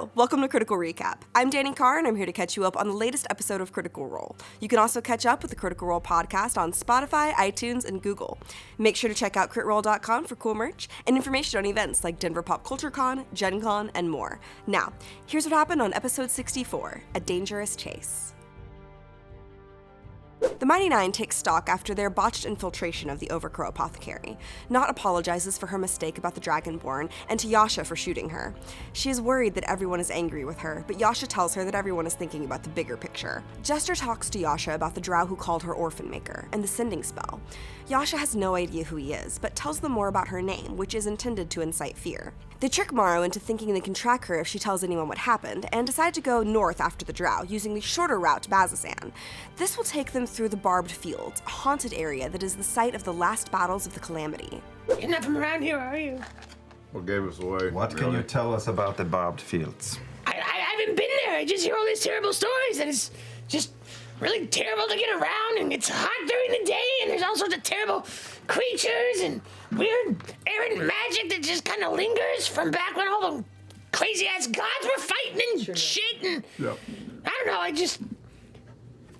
Hello, welcome to Critical Recap. I'm Dani Carr, and I'm here to catch you up on the latest episode of Critical Role. You can also catch up with the Critical Role podcast on Spotify, iTunes, and Google. Make sure to check out critroll.com for cool merch and information on events like Denver Pop Culture Con, Gen Con, and more. Now, here's what happened on episode 64, A Dangerous Chase. The Mighty Nein takes stock after their botched infiltration of the Overcrow apothecary. Nott apologizes for her mistake about the Dragonborn, and to Yasha for shooting her. She is worried that everyone is angry with her, but Yasha tells her that everyone is thinking about the bigger picture. Jester talks to Yasha about the drow who called her Orphan Maker, and the sending spell. Yasha has no idea who he is, but tells them more about her name, which is intended to incite fear. They trick Morrow into thinking they can track her if she tells anyone what happened, and decide to go north after the drow, using the shorter route to Bazzoxan. This will take them through the Barbed Fields, a haunted area that is the site of the last battles of the Calamity. You're not from around here, are you? What gave us away? What can you tell us about the Barbed Fields? I haven't been there. I just hear all these terrible stories, and it's just really terrible to get around, and it's hot during the day, and there's all sorts of terrible creatures and weird errant magic that just kind of lingers from back when all the crazy-ass gods were fighting and shit, and I don't know,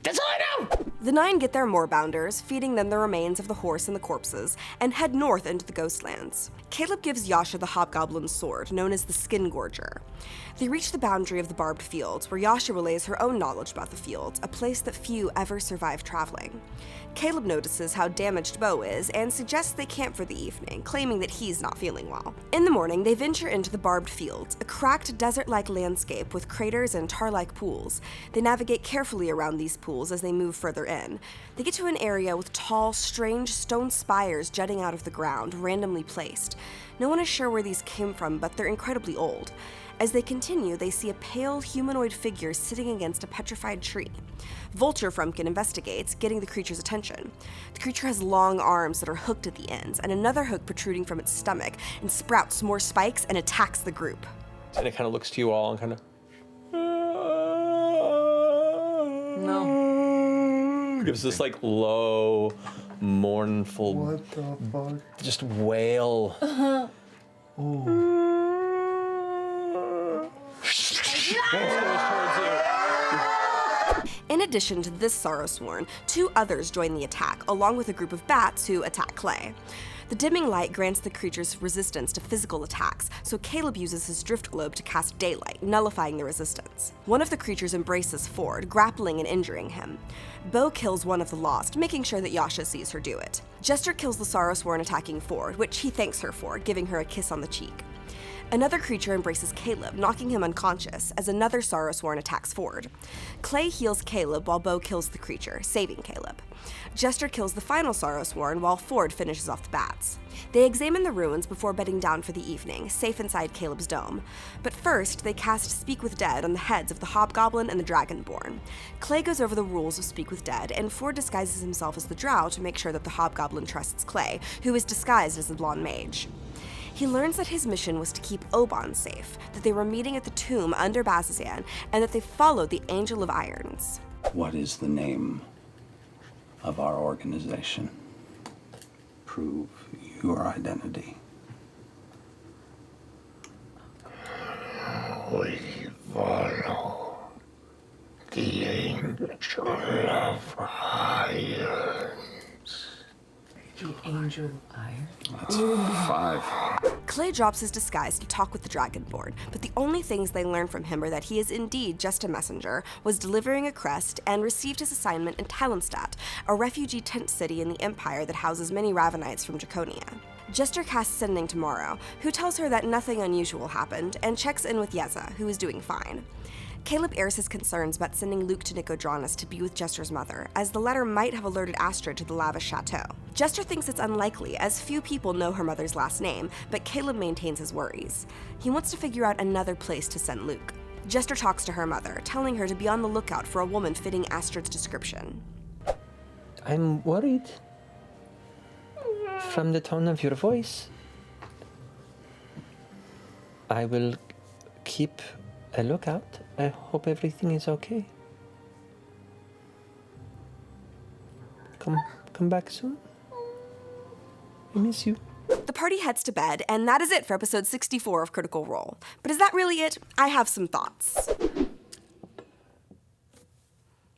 that's all I know! The Nine get their moorbounders, feeding them the remains of the horse and the corpses, and head north into the Ghostlands. Caleb gives Yasha the hobgoblin's sword, known as the Skin Gorger. They reach the boundary of the Barbed Fields, where Yasha relays her own knowledge about the fields, a place that few ever survive traveling. Caleb notices how damaged Bo is, and suggests they camp for the evening, claiming that he's not feeling well. In the morning, they venture into the Barbed Fields, a cracked desert-like landscape with craters and tar-like pools. They navigate carefully around these pools as they move further in. They get to an area with tall, strange stone spires jutting out of the ground, randomly placed. No one is sure where these came from, but they're incredibly old. As they continue, they see a pale, humanoid figure sitting against a petrified tree. Vulture Frumpkin investigates, getting the creature's attention. The creature has long arms that are hooked at the ends, and another hook protruding from its stomach, and sprouts more spikes and attacks the group. And it kind of looks to you all and kind of... No. Gives this like low, mournful... What the fuck? Just wail. In addition to this Sorrowsworn, two others join the attack, along with a group of bats who attack Clay. The dimming light grants the creatures resistance to physical attacks, so Caleb uses his drift globe to cast daylight, nullifying the resistance. One of the creatures embraces Ford, grappling and injuring him. Bo kills one of the Lost, making sure that Yasha sees her do it. Jester kills the Sorrowsworn attacking Ford, which he thanks her for, giving her a kiss on the cheek. Another creature embraces Caleb, knocking him unconscious, as another Sorrowsworn attacks Ford. Clay heals Caleb while Bo kills the creature, saving Caleb. Jester kills the final Sorrowsworn while Ford finishes off the bats. They examine the ruins before bedding down for the evening, safe inside Caleb's dome. But first, they cast Speak with Dead on the heads of the Hobgoblin and the Dragonborn. Clay goes over the rules of Speak with Dead, and Ford disguises himself as the Drow to make sure that the Hobgoblin trusts Clay, who is disguised as the Blonde Mage. He learns that his mission was to keep Oban safe, that they were meeting at the tomb under Bazzoxan, and that they followed the Angel of Irons. What is the name of our organization? Prove your identity. We follow the Angel of Irons. The Angel of Iron? That's 5. Clay drops his disguise to talk with the Dragonborn, but the only things they learn from him are that he is indeed just a messenger, was delivering a crest, and received his assignment in Talonstadt, a refugee tent city in the Empire that houses many Ravenites from Draconia. Jester casts Sending to Morrow, who tells her that nothing unusual happened, and checks in with Yeza, who is doing fine. Caleb airs his concerns about sending Luke to Nicodranus to be with Jester's mother, as the letter might have alerted Astrid to the lavish chateau. Jester thinks it's unlikely, as few people know her mother's last name, but Caleb maintains his worries. He wants to figure out another place to send Luke. Jester talks to her mother, telling her to be on the lookout for a woman fitting Astrid's description. I'm worried. From the tone of your voice. I will keep a lookout. I hope everything is okay. Come back soon. I miss you. The party heads to bed, and that is it for episode 64 of Critical Role. But is that really it? I have some thoughts.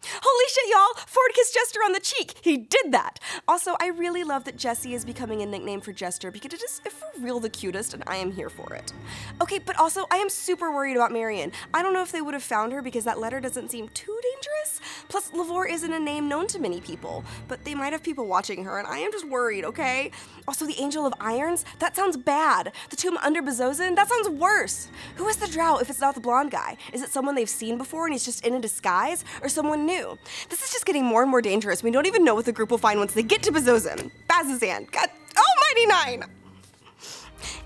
Holy shit, y'all! Ford kissed Jester on the cheek! He did that! Also, I really love that Jessie is becoming a nickname for Jester because it is for real the cutest, and I am here for it. Okay, but also, I am super worried about Marion. I don't know if they would have found her because that letter doesn't seem too dangerous. Plus, Lavore isn't a name known to many people, but they might have people watching her, and I am just worried, okay? Also, the Angel of Irons? That sounds bad. The Tomb under Bezozin? That sounds worse. Who is the Drow if it's not the blonde guy? Is it someone they've seen before and he's just in a disguise? Or someone new? This is just getting more and more dangerous. We don't even know what the group will find once they get to Bezozin. Bazazan. God almighty Nein!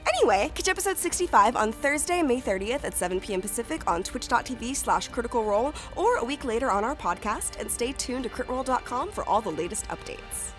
Anyway, catch episode 65 on Thursday, May 30th at 7 p.m. Pacific on twitch.tv/Critical Role or a week later on our podcast, and stay tuned to critroll.com for all the latest updates.